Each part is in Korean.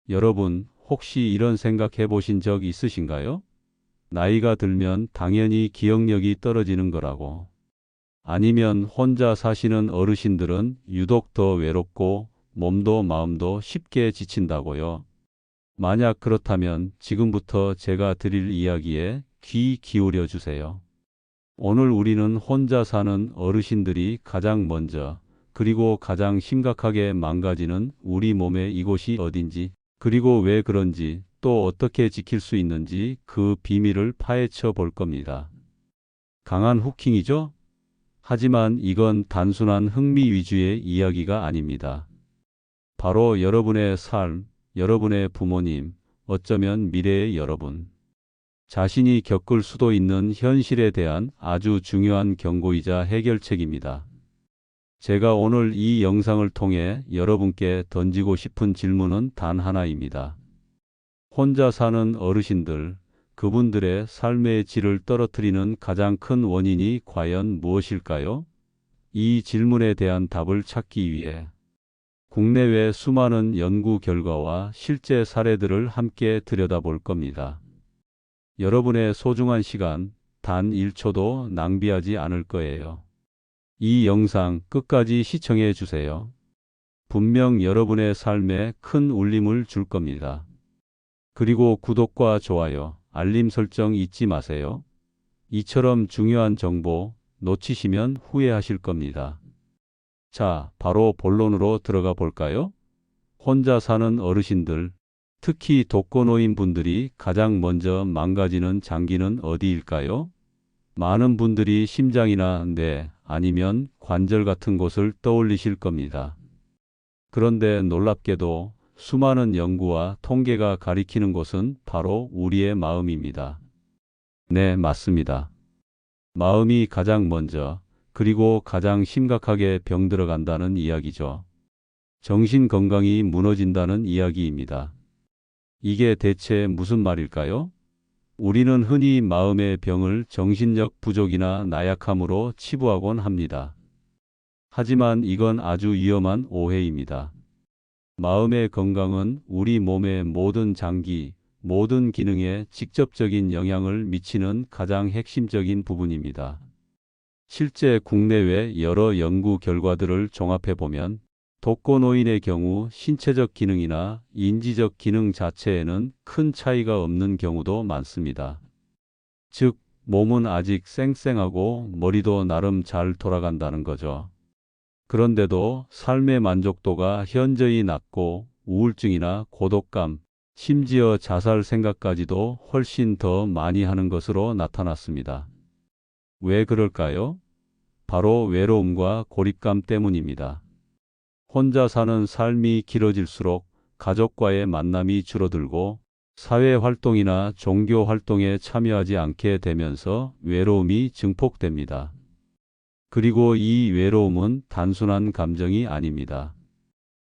여러분, 혹시 이런 생각 해보신 적 있으신가요? 나이가 들면 당연히 기억력이 떨어지는 거라고. 아니면 혼자 사시는 어르신들은 유독 더 외롭고 몸도 마음도 쉽게 지친다고요. 만약 그렇다면 지금부터 제가 드릴 이야기에 귀 기울여 주세요. 오늘 우리는 혼자 사는 어르신들이 가장 먼저, 그리고 가장 심각하게 망가지는 우리 몸의 이곳이 어딘지, 그리고 왜 그런지, 또 어떻게 지킬 수 있는지 그 비밀을 파헤쳐 볼 겁니다. 강한 후킹이죠? 하지만 이건 단순한 흥미 위주의 이야기가 아닙니다. 바로 여러분의 삶, 여러분의 부모님, 어쩌면 미래의 여러분, 자신이 겪을 수도 있는 현실에 대한 아주 중요한 경고이자 해결책입니다. 제가 오늘 이 영상을 통해 여러분께 던지고 싶은 질문은 단 하나입니다. 혼자 사는 어르신들, 그분들의 삶의 질을 떨어뜨리는 가장 큰 원인이 과연 무엇일까요? 이 질문에 대한 답을 찾기 위해 국내외 수많은 연구 결과와 실제 사례들을 함께 들여다볼 겁니다. 여러분의 소중한 시간, 단 1초도 낭비하지 않을 거예요. 이 영상 끝까지 시청해 주세요. 분명 여러분의 삶에 큰 울림을 줄 겁니다. 그리고 구독과 좋아요, 알림 설정 잊지 마세요. 이처럼 중요한 정보 놓치시면 후회하실 겁니다. 자, 바로 본론으로 들어가 볼까요? 혼자 사는 어르신들, 특히 독거노인 분들이 가장 먼저 망가지는 장기는 어디일까요? 많은 분들이 심장이나 뇌, 아니면 관절 같은 곳을 떠올리실 겁니다. 그런데 놀랍게도 수많은 연구와 통계가 가리키는 곳은 바로 우리의 마음입니다. 네, 맞습니다. 마음이 가장 먼저, 그리고 가장 심각하게 병들어간다는 이야기죠. 정신 건강이 무너진다는 이야기입니다. 이게 대체 무슨 말일까요? 우리는 흔히 마음의 병을 정신력 부족이나 나약함으로 치부하곤 합니다. 하지만 이건 아주 위험한 오해입니다. 마음의 건강은 우리 몸의 모든 장기, 모든 기능에 직접적인 영향을 미치는 가장 핵심적인 부분입니다. 실제 국내외 여러 연구 결과들을 종합해 보면 독거노인의 경우 신체적 기능이나 인지적 기능 자체에는 큰 차이가 없는 경우도 많습니다. 즉, 몸은 아직 쌩쌩하고 머리도 나름 잘 돌아간다는 거죠. 그런데도 삶의 만족도가 현저히 낮고 우울증이나 고독감, 심지어 자살 생각까지도 훨씬 더 많이 하는 것으로 나타났습니다. 왜 그럴까요? 바로 외로움과 고립감 때문입니다. 혼자 사는 삶이 길어질수록 가족과의 만남이 줄어들고 사회 활동이나 종교 활동에 참여하지 않게 되면서 외로움이 증폭됩니다. 그리고 이 외로움은 단순한 감정이 아닙니다.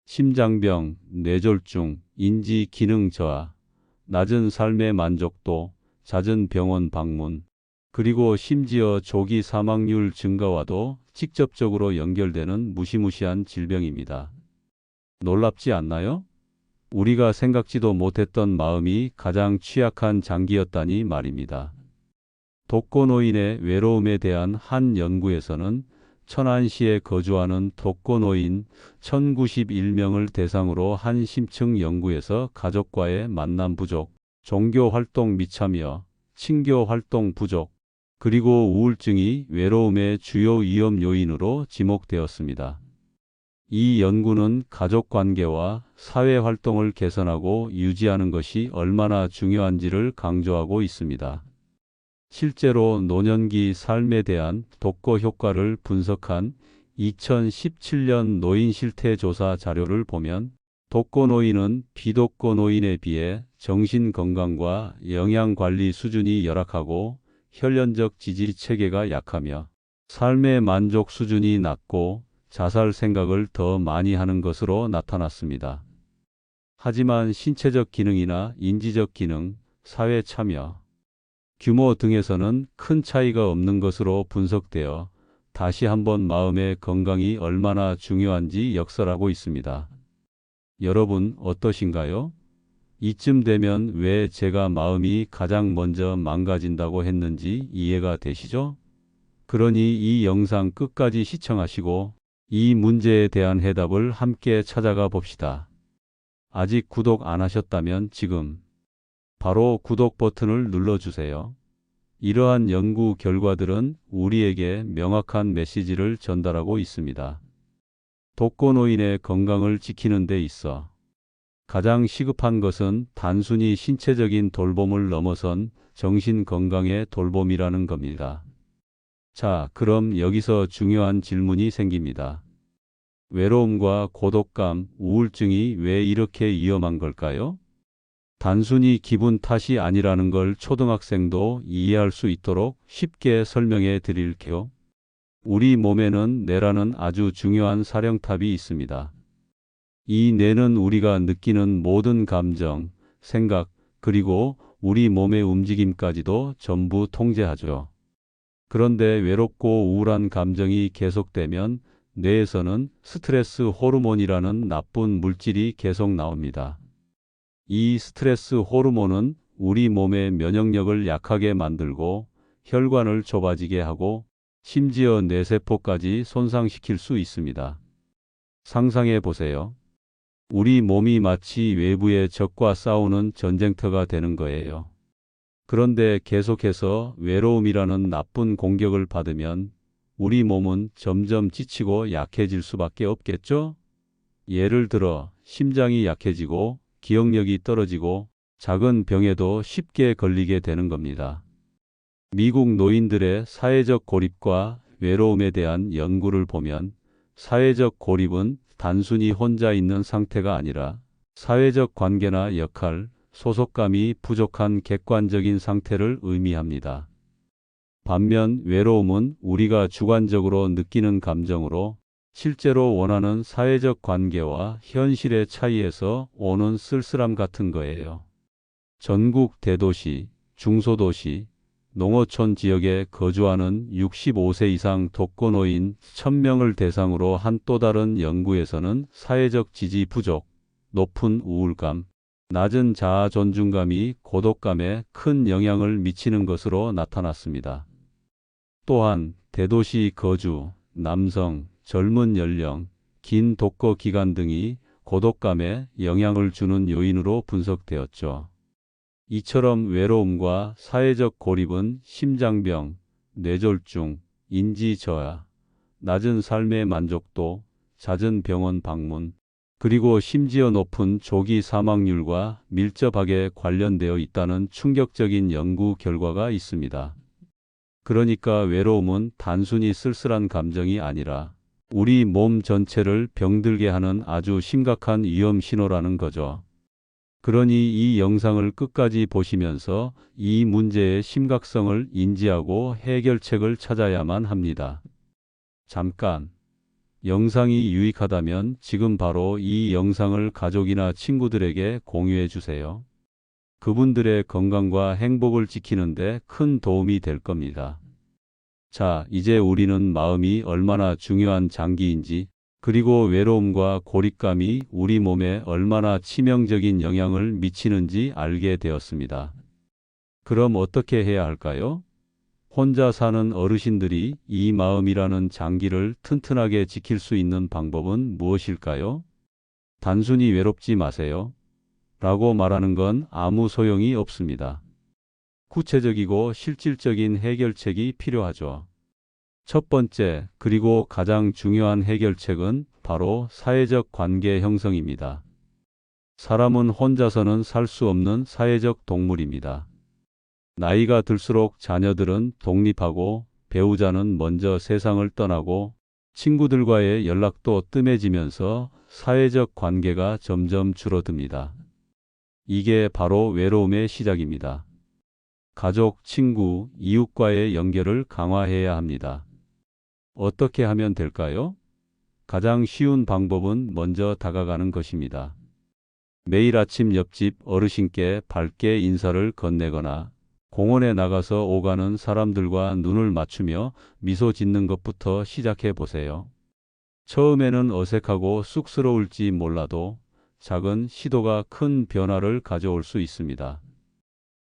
심장병, 뇌졸중, 인지 기능 저하, 낮은 삶의 만족도, 잦은 병원 방문, 그리고 심지어 조기 사망률 증가와도 직접적으로 연결되는 무시무시한 질병입니다. 놀랍지 않나요? 우리가 생각지도 못했던 마음이 가장 취약한 장기였다니 말입니다. 독거노인의 외로움에 대한 한 연구에서는 천안시에 거주하는 독거노인 1091명을 대상으로 한 심층 연구에서 가족과의 만남 부족, 종교 활동 미참여, 친교 활동 부족, 그리고 우울증이 외로움의 주요 위험 요인으로 지목되었습니다. 이 연구는 가족 관계와 사회 활동을 개선하고 유지하는 것이 얼마나 중요한지를 강조하고 있습니다. 실제로 노년기 삶에 대한 독거 효과를 분석한 2017년 노인 실태 조사 자료를 보면 독거노인은 비독거노인에 비해 정신 건강과 영양 관리 수준이 열악하고 혈연적 지지 체계가 약하며 삶의 만족 수준이 낮고 자살 생각을 더 많이 하는 것으로 나타났습니다. 하지만 신체적 기능이나 인지적 기능, 사회 참여, 규모 등에서는 큰 차이가 없는 것으로 분석되어 다시 한번 마음의 건강이 얼마나 중요한지 역설하고 있습니다. 여러분 어떠신가요? 이쯤 되면 왜 제가 마음이 가장 먼저 망가진다고 했는지 이해가 되시죠? 그러니 이 영상 끝까지 시청하시고 이 문제에 대한 해답을 함께 찾아가 봅시다. 아직 구독 안 하셨다면 지금 바로 구독 버튼을 눌러주세요. 이러한 연구 결과들은 우리에게 명확한 메시지를 전달하고 있습니다. 독거노인의 건강을 지키는 데 있어 가장 시급한 것은 단순히 신체적인 돌봄을 넘어선 정신 건강의 돌봄이라는 겁니다. 자, 그럼 여기서 중요한 질문이 생깁니다. 외로움과 고독감, 우울증이 왜 이렇게 위험한 걸까요? 단순히 기분 탓이 아니라는 걸 초등학생도 이해할 수 있도록 쉽게 설명해 드릴게요. 우리 몸에는 뇌라는 아주 중요한 사령탑이 있습니다. 이 뇌는 우리가 느끼는 모든 감정, 생각, 그리고 우리 몸의 움직임까지도 전부 통제하죠. 그런데 외롭고 우울한 감정이 계속되면 뇌에서는 스트레스 호르몬이라는 나쁜 물질이 계속 나옵니다. 이 스트레스 호르몬은 우리 몸의 면역력을 약하게 만들고 혈관을 좁아지게 하고 심지어 뇌세포까지 손상시킬 수 있습니다. 상상해 보세요. 우리 몸이 마치 외부의 적과 싸우는 전쟁터가 되는 거예요. 그런데 계속해서 외로움이라는 나쁜 공격을 받으면 우리 몸은 점점 지치고 약해질 수밖에 없겠죠? 예를 들어 심장이 약해지고 기억력이 떨어지고 작은 병에도 쉽게 걸리게 되는 겁니다. 미국 노인들의 사회적 고립과 외로움에 대한 연구를 보면 사회적 고립은 단순히 혼자 있는 상태가 아니라 사회적 관계나 역할, 소속감이 부족한 객관적인 상태를 의미합니다. 반면 외로움은 우리가 주관적으로 느끼는 감정으로 실제로 원하는 사회적 관계와 현실의 차이에서 오는 쓸쓸함 같은 거예요. 전국 대도시, 중소도시, 농어촌 지역에 거주하는 65세 이상 독거노인 1000명을 대상으로 한 또 다른 연구에서는 사회적 지지 부족, 높은 우울감, 낮은 자아 존중감이 고독감에 큰 영향을 미치는 것으로 나타났습니다. 또한 대도시 거주, 남성, 젊은 연령, 긴 독거 기간 등이 고독감에 영향을 주는 요인으로 분석되었죠. 이처럼 외로움과 사회적 고립은 심장병, 뇌졸중, 인지저하, 낮은 삶의 만족도, 잦은 병원 방문, 그리고 심지어 높은 조기 사망률과 밀접하게 관련되어 있다는 충격적인 연구 결과가 있습니다. 그러니까 외로움은 단순히 쓸쓸한 감정이 아니라 우리 몸 전체를 병들게 하는 아주 심각한 위험 신호라는 거죠. 그러니 이 영상을 끝까지 보시면서 이 문제의 심각성을 인지하고 해결책을 찾아야만 합니다. 잠깐! 영상이 유익하다면 지금 바로 이 영상을 가족이나 친구들에게 공유해 주세요. 그분들의 건강과 행복을 지키는데 큰 도움이 될 겁니다. 자, 이제 우리는 마음이 얼마나 중요한 장기인지, 그리고 외로움과 고립감이 우리 몸에 얼마나 치명적인 영향을 미치는지 알게 되었습니다. 그럼 어떻게 해야 할까요? 혼자 사는 어르신들이 이 마음이라는 장기를 튼튼하게 지킬 수 있는 방법은 무엇일까요? 단순히 외롭지 마세요. 라고 말하는 건 아무 소용이 없습니다. 구체적이고 실질적인 해결책이 필요하죠. 첫 번째, 그리고 가장 중요한 해결책은 바로 사회적 관계 형성입니다. 사람은 혼자서는 살 수 없는 사회적 동물입니다. 나이가 들수록 자녀들은 독립하고 배우자는 먼저 세상을 떠나고 친구들과의 연락도 뜸해지면서 사회적 관계가 점점 줄어듭니다. 이게 바로 외로움의 시작입니다. 가족, 친구, 이웃과의 연결을 강화해야 합니다. 어떻게 하면 될까요? 가장 쉬운 방법은 먼저 다가가는 것입니다. 매일 아침 옆집 어르신께 밝게 인사를 건네거나 공원에 나가서 오가는 사람들과 눈을 맞추며 미소 짓는 것부터 시작해 보세요. 처음에는 어색하고 쑥스러울지 몰라도 작은 시도가 큰 변화를 가져올 수 있습니다.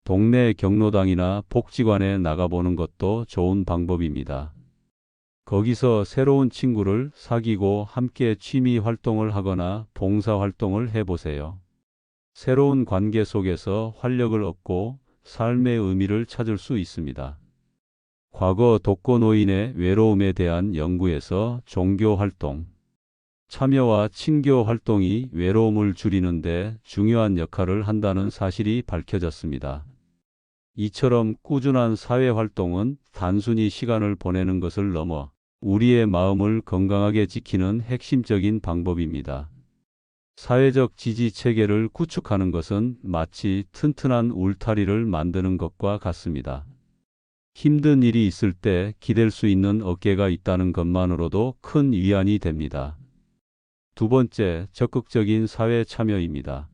동네 경로당이나 복지관에 나가보는 것도 좋은 방법입니다. 거기서 새로운 친구를 사귀고 함께 취미 활동을 하거나 봉사 활동을 해보세요. 새로운 관계 속에서 활력을 얻고 삶의 의미를 찾을 수 있습니다. 과거 독거노인의 외로움에 대한 연구에서 종교 활동, 참여와 친교 활동이 외로움을 줄이는 데 중요한 역할을 한다는 사실이 밝혀졌습니다. 이처럼 꾸준한 사회 활동은 단순히 시간을 보내는 것을 넘어 우리의 마음을 건강하게 지키는 핵심적인 방법입니다. 사회적 지지 체계를 구축하는 것은 마치 튼튼한 울타리를 만드는 것과 같습니다. 힘든 일이 있을 때 기댈 수 있는 어깨가 있다는 것만으로도 큰 위안이 됩니다. 두 번째, 적극적인 사회 참여입니다.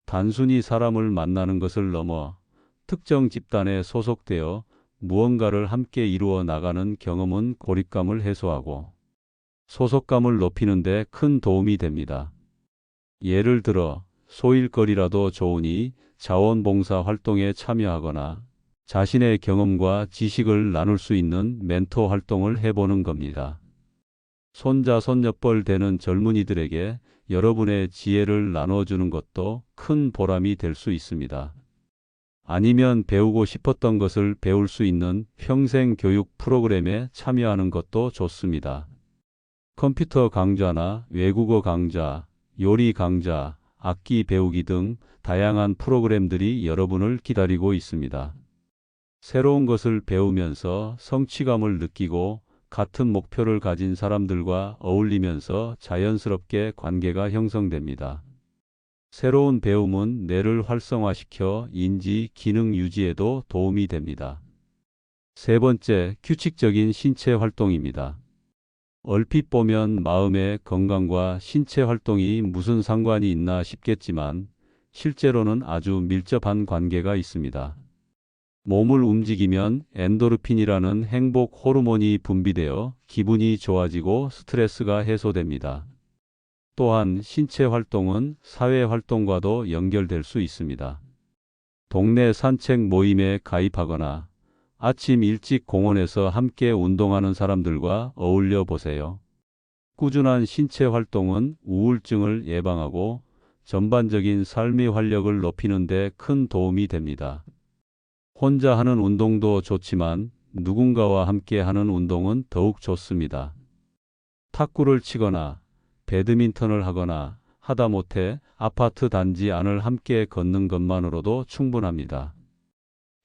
단순히 사람을 만나는 것을 넘어 특정 집단에 소속되어 무언가를 함께 이루어 나가는 경험은 고립감을 해소하고 소속감을 높이는 데 큰 도움이 됩니다. 예를 들어 소일거리라도 좋으니 자원봉사 활동에 참여하거나 자신의 경험과 지식을 나눌 수 있는 멘토 활동을 해보는 겁니다. 손자 손녀뻘 되는 젊은이들에게 여러분의 지혜를 나눠주는 것도 큰 보람이 될 수 있습니다. 아니면 배우고 싶었던 것을 배울 수 있는 평생 교육 프로그램에 참여하는 것도 좋습니다. 컴퓨터 강좌나 외국어 강좌, 요리 강좌, 악기 배우기 등 다양한 프로그램들이 여러분을 기다리고 있습니다. 새로운 것을 배우면서 성취감을 느끼고 같은 목표를 가진 사람들과 어울리면서 자연스럽게 관계가 형성됩니다. 새로운 배움은 뇌를 활성화시켜 인지, 기능 유지에도 도움이 됩니다. 세 번째, 규칙적인 신체 활동입니다. 얼핏 보면 마음의 건강과 신체 활동이 무슨 상관이 있나 싶겠지만 실제로는 아주 밀접한 관계가 있습니다. 몸을 움직이면 엔도르핀이라는 행복 호르몬이 분비되어 기분이 좋아지고 스트레스가 해소됩니다. 또한 신체 활동은 사회 활동과도 연결될 수 있습니다. 동네 산책 모임에 가입하거나 아침 일찍 공원에서 함께 운동하는 사람들과 어울려 보세요. 꾸준한 신체 활동은 우울증을 예방하고 전반적인 삶의 활력을 높이는 데 큰 도움이 됩니다. 혼자 하는 운동도 좋지만 누군가와 함께 하는 운동은 더욱 좋습니다. 탁구를 치거나 배드민턴을 하거나 하다못해 아파트 단지 안을 함께 걷는 것만으로도 충분합니다.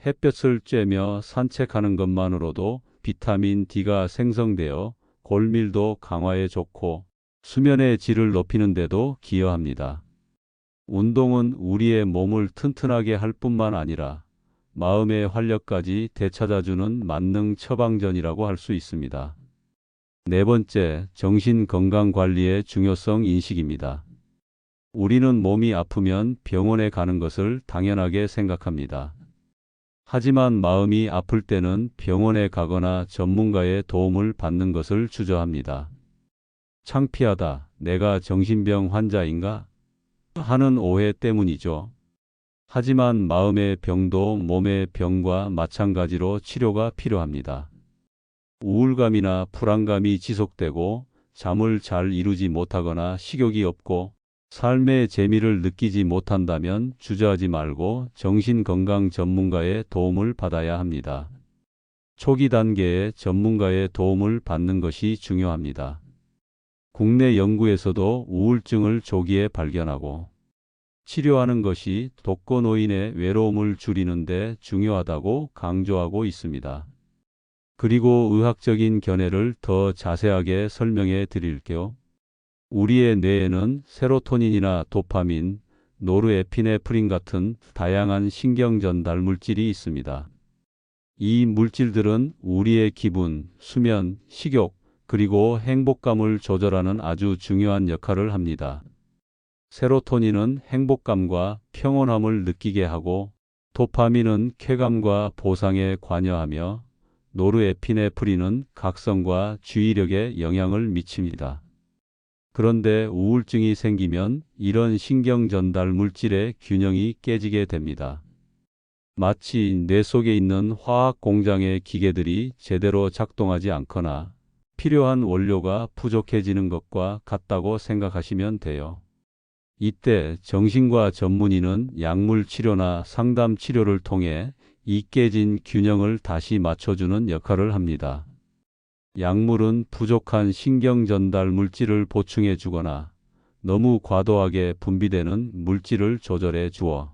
햇볕을 쬐며 산책하는 것만으로도 비타민 D가 생성되어 골밀도 강화에 좋고 수면의 질을 높이는 데도 기여합니다. 운동은 우리의 몸을 튼튼하게 할 뿐만 아니라 마음의 활력까지 되찾아주는 만능 처방전이라고 할 수 있습니다. 네 번째, 정신건강관리의 중요성 인식입니다. 우리는 몸이 아프면 병원에 가는 것을 당연하게 생각합니다. 하지만 마음이 아플 때는 병원에 가거나 전문가의 도움을 받는 것을 주저합니다. 창피하다, 내가 정신병 환자인가? 하는 오해 때문이죠. 하지만 마음의 병도 몸의 병과 마찬가지로 치료가 필요합니다. 우울감이나 불안감이 지속되고 잠을 잘 이루지 못하거나 식욕이 없고 삶의 재미를 느끼지 못한다면 주저하지 말고 정신건강 전문가의 도움을 받아야 합니다. 초기 단계에 전문가의 도움을 받는 것이 중요합니다. 국내 연구에서도 우울증을 조기에 발견하고 치료하는 것이 독거노인의 외로움을 줄이는 데 중요하다고 강조하고 있습니다. 그리고 의학적인 견해를 더 자세하게 설명해 드릴게요. 우리의 뇌에는 세로토닌이나 도파민, 노르에피네프린 같은 다양한 신경 전달 물질이 있습니다. 이 물질들은 우리의 기분, 수면, 식욕, 그리고 행복감을 조절하는 아주 중요한 역할을 합니다. 세로토닌은 행복감과 평온함을 느끼게 하고 도파민은 쾌감과 보상에 관여하며 노르에피네프린은 각성과 주의력에 영향을 미칩니다. 그런데 우울증이 생기면 이런 신경 전달 물질의 균형이 깨지게 됩니다. 마치 뇌 속에 있는 화학 공장의 기계들이 제대로 작동하지 않거나 필요한 원료가 부족해지는 것과 같다고 생각하시면 돼요. 이때 정신과 전문의는 약물 치료나 상담 치료를 통해 이 깨진 균형을 다시 맞춰주는 역할을 합니다. 약물은 부족한 신경 전달 물질을 보충해 주거나 너무 과도하게 분비되는 물질을 조절해 주어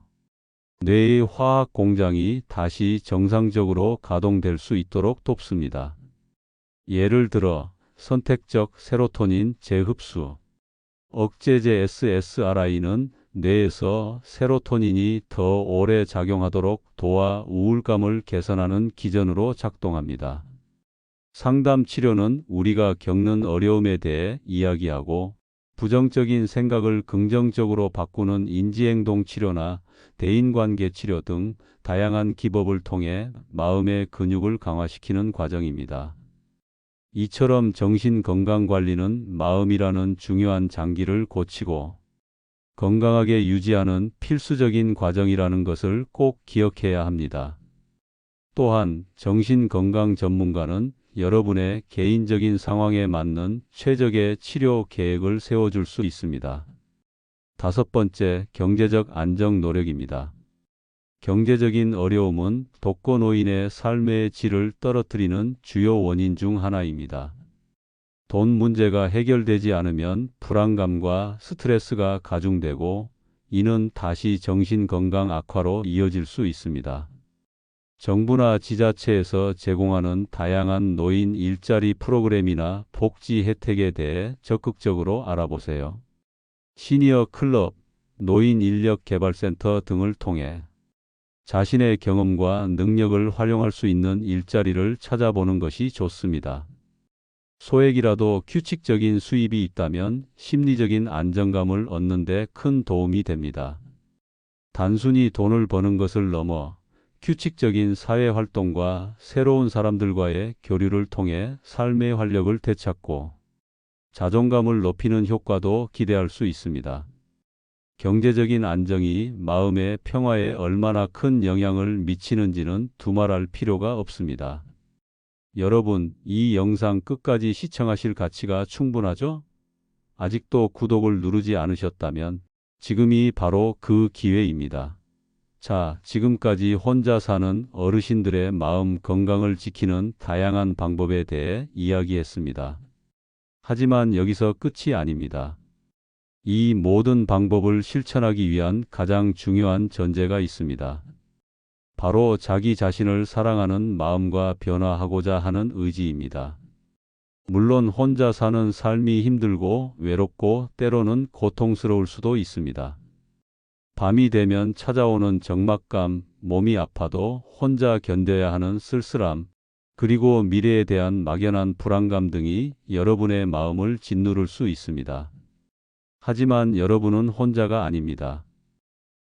뇌의 화학 공장이 다시 정상적으로 가동될 수 있도록 돕습니다. 예를 들어 선택적 세로토닌 재흡수, 억제제 SSRI는 뇌에서 세로토닌이 더 오래 작용하도록 도와 우울감을 개선하는 기전으로 작동합니다. 상담 치료는 우리가 겪는 어려움에 대해 이야기하고 부정적인 생각을 긍정적으로 바꾸는 인지행동 치료나 대인관계 치료 등 다양한 기법을 통해 마음의 근육을 강화시키는 과정입니다. 이처럼 정신건강관리는 마음이라는 중요한 장기를 고치고 건강하게 유지하는 필수적인 과정이라는 것을 꼭 기억해야 합니다. 또한 정신건강 전문가는 여러분의 개인적인 상황에 맞는 최적의 치료 계획을 세워줄 수 있습니다. 다섯 번째, 경제적 안정 노력입니다. 경제적인 어려움은 독거노인의 삶의 질을 떨어뜨리는 주요 원인 중 하나입니다. 돈 문제가 해결되지 않으면 불안감과 스트레스가 가중되고 이는 다시 정신건강 악화로 이어질 수 있습니다. 정부나 지자체에서 제공하는 다양한 노인 일자리 프로그램이나 복지 혜택에 대해 적극적으로 알아보세요. 시니어 클럽, 노인 인력 개발센터 등을 통해 자신의 경험과 능력을 활용할 수 있는 일자리를 찾아보는 것이 좋습니다. 소액이라도 규칙적인 수입이 있다면 심리적인 안정감을 얻는 데 큰 도움이 됩니다. 단순히 돈을 버는 것을 넘어 규칙적인 사회활동과 새로운 사람들과의 교류를 통해 삶의 활력을 되찾고 자존감을 높이는 효과도 기대할 수 있습니다. 경제적인 안정이 마음의 평화에 얼마나 큰 영향을 미치는지는 두말할 필요가 없습니다. 여러분, 이 영상 끝까지 시청하실 가치가 충분하죠? 아직도 구독을 누르지 않으셨다면 지금이 바로 그 기회입니다. 자, 지금까지 혼자 사는 어르신들의 마음 건강을 지키는 다양한 방법에 대해 이야기했습니다. 하지만 여기서 끝이 아닙니다. 이 모든 방법을 실천하기 위한 가장 중요한 전제가 있습니다. 바로 자기 자신을 사랑하는 마음과 변화하고자 하는 의지입니다. 물론 혼자 사는 삶이 힘들고 외롭고 때로는 고통스러울 수도 있습니다. 밤이 되면 찾아오는 적막감, 몸이 아파도 혼자 견뎌야 하는 쓸쓸함, 그리고 미래에 대한 막연한 불안감 등이 여러분의 마음을 짓누를 수 있습니다. 하지만 여러분은 혼자가 아닙니다.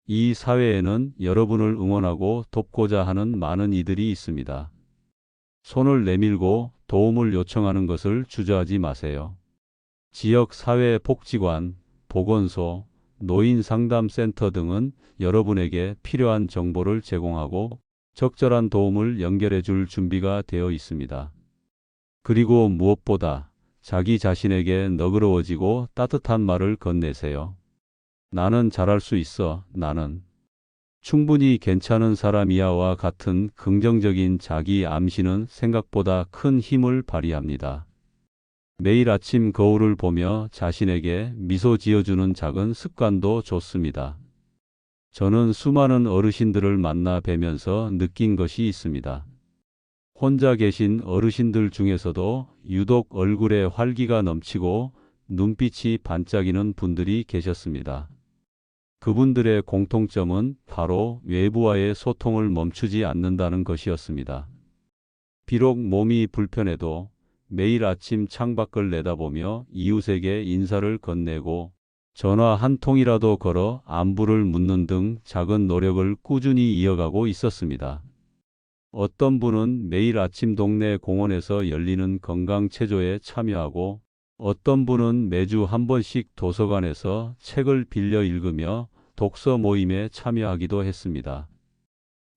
이 사회에는 여러분을 응원하고 돕고자 하는 많은 이들이 있습니다. 손을 내밀고 도움을 요청하는 것을 주저하지 마세요. 지역 사회복지관, 보건소, 노인상담센터 등은 여러분에게 필요한 정보를 제공하고 적절한 도움을 연결해 줄 준비가 되어 있습니다. 그리고 무엇보다 자기 자신에게 너그러워지고 따뜻한 말을 건네세요. 나는 잘할 수 있어. 나는 충분히 괜찮은 사람이야와 같은 긍정적인 자기 암시는 생각보다 큰 힘을 발휘합니다. 매일 아침 거울을 보며 자신에게 미소 지어주는 작은 습관도 좋습니다. 저는 수많은 어르신들을 만나 뵈면서 느낀 것이 있습니다. 혼자 계신 어르신들 중에서도 유독 얼굴에 활기가 넘치고 눈빛이 반짝이는 분들이 계셨습니다. 그분들의 공통점은 바로 외부와의 소통을 멈추지 않는다는 것이었습니다. 비록 몸이 불편해도 매일 아침 창밖을 내다보며 이웃에게 인사를 건네고 전화 한 통이라도 걸어 안부를 묻는 등 작은 노력을 꾸준히 이어가고 있었습니다. 어떤 분은 매일 아침 동네 공원에서 열리는 건강체조에 참여하고 어떤 분은 매주 한 번씩 도서관에서 책을 빌려 읽으며 독서 모임에 참여하기도 했습니다.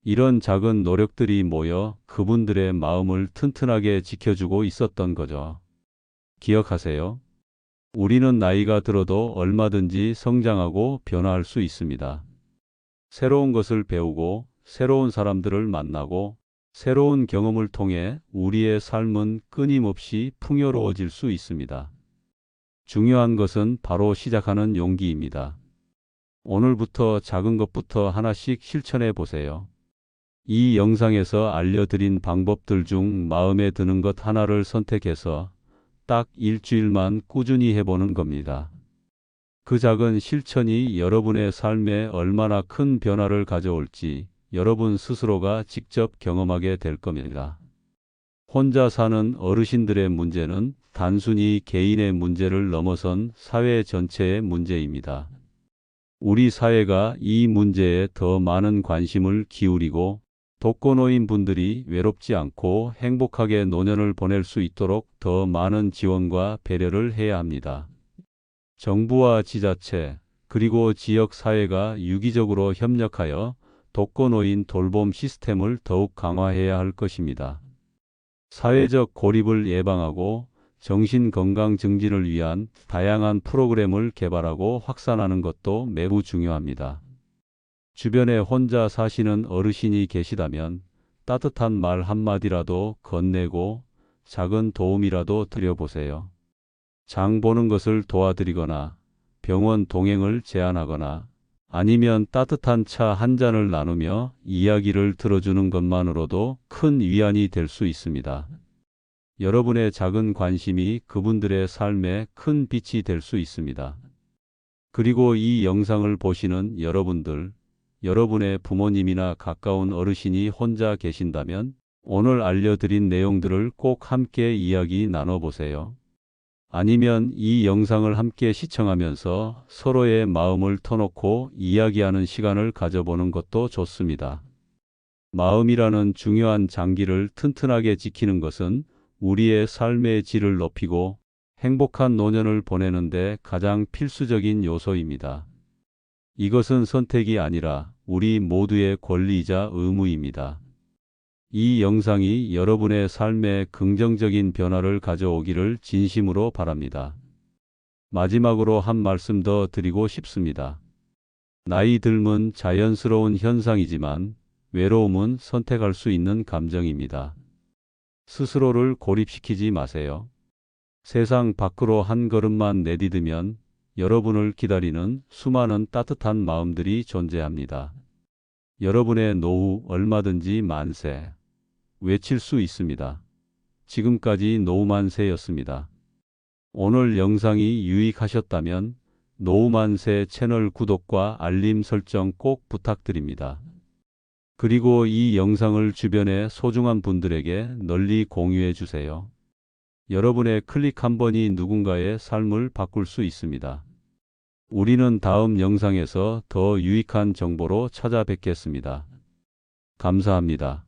이런 작은 노력들이 모여 그분들의 마음을 튼튼하게 지켜주고 있었던 거죠. 기억하세요. 우리는 나이가 들어도 얼마든지 성장하고 변화할 수 있습니다. 새로운 것을 배우고 새로운 사람들을 만나고 새로운 경험을 통해 우리의 삶은 끊임없이 풍요로워질 수 있습니다. 중요한 것은 바로 시작하는 용기입니다. 오늘부터 작은 것부터 하나씩 실천해 보세요. 이 영상에서 알려드린 방법들 중 마음에 드는 것 하나를 선택해서 딱 일주일만 꾸준히 해보는 겁니다. 그 작은 실천이 여러분의 삶에 얼마나 큰 변화를 가져올지 여러분 스스로가 직접 경험하게 될 겁니다. 혼자 사는 어르신들의 문제는 단순히 개인의 문제를 넘어선 사회 전체의 문제입니다. 우리 사회가 이 문제에 더 많은 관심을 기울이고 독거노인 분들이 외롭지 않고 행복하게 노년을 보낼 수 있도록 더 많은 지원과 배려를 해야 합니다. 정부와 지자체, 그리고 지역 사회가 유기적으로 협력하여 독거노인 돌봄 시스템을 더욱 강화해야 할 것입니다. 사회적 고립을 예방하고 정신건강 증진을 위한 다양한 프로그램을 개발하고 확산하는 것도 매우 중요합니다. 주변에 혼자 사시는 어르신이 계시다면 따뜻한 말 한마디라도 건네고 작은 도움이라도 드려보세요. 장 보는 것을 도와드리거나 병원 동행을 제안하거나 아니면 따뜻한 차 한 잔을 나누며 이야기를 들어주는 것만으로도 큰 위안이 될 수 있습니다. 여러분의 작은 관심이 그분들의 삶에 큰 빛이 될 수 있습니다. 그리고 이 영상을 보시는 여러분들, 여러분의 부모님이나 가까운 어르신이 혼자 계신다면 오늘 알려드린 내용들을 꼭 함께 이야기 나눠보세요. 아니면 이 영상을 함께 시청하면서 서로의 마음을 터놓고 이야기하는 시간을 가져보는 것도 좋습니다. 마음이라는 중요한 장기를 튼튼하게 지키는 것은 우리의 삶의 질을 높이고 행복한 노년을 보내는데 가장 필수적인 요소입니다. 이것은 선택이 아니라 우리 모두의 권리이자 의무입니다. 이 영상이 여러분의 삶에 긍정적인 변화를 가져오기를 진심으로 바랍니다. 마지막으로 한 말씀 더 드리고 싶습니다. 나이 듦은 자연스러운 현상이지만 외로움은 선택할 수 있는 감정입니다. 스스로를 고립시키지 마세요. 세상 밖으로 한 걸음만 내디디면 여러분을 기다리는 수많은 따뜻한 마음들이 존재합니다. 여러분의 노후 얼마든지 만세 외칠 수 있습니다. 지금까지 노후만세였습니다. 오늘 영상이 유익하셨다면 노후만세 채널 구독과 알림 설정 꼭 부탁드립니다. 그리고 이 영상을 주변의 소중한 분들에게 널리 공유해 주세요. 여러분의 클릭 한 번이 누군가의 삶을 바꿀 수 있습니다. 우리는 다음 영상에서 더 유익한 정보로 찾아뵙겠습니다. 감사합니다.